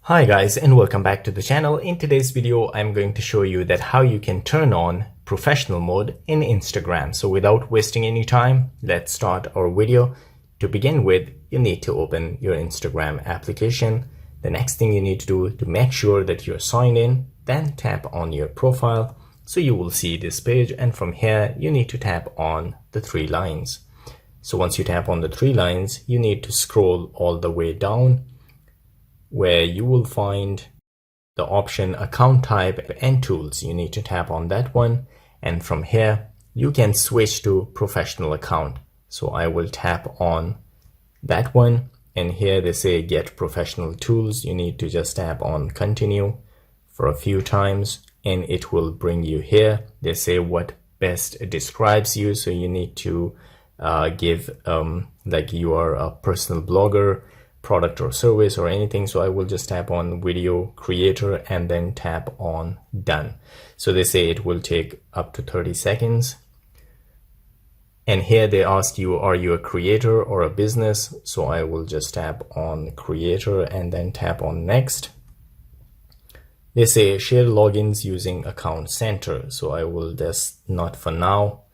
Hi guys, and welcome back to the channel. In today's video, I'm going to show you that how you can turn on professional mode in Instagram. So without wasting any time, let's start our video. To begin with, you need to open your Instagram application. The next thing you need to do to make sure that you're signed in, then tap on your profile. So you will see this page, and from here, you need to tap on the three lines. So once you tap on the three lines, you need to scroll all the way down, where you will find the option account type and tools. You need to tap on that one, and from here you can switch to professional account. So I will tap on that one, and here they say get professional tools. You need to just tap on continue for a few times and it will bring you here. They say what best describes you, so you need to give like you are a personal blogger, product or service or anything. So I will just tap on video creator and then tap on done. So they say it will take up to 30 seconds. And here they ask you, are you a creator or a business? So I will just tap on creator and then tap on next. They say share logins using account center. So I will just not for now.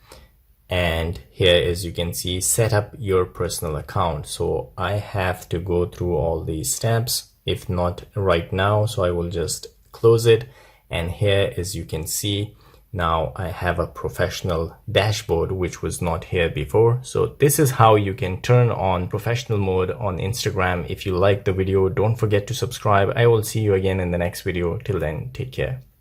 And here, as you can see, set up your personal account. So I have to go through all these steps, if not right now. So I will just close it. And here, as you can see, now I have a professional dashboard, which was not here before. So this is how you can turn on professional mode on Instagram. If you like the video, don't forget to subscribe. I will see you again in the next video. Till then, take care.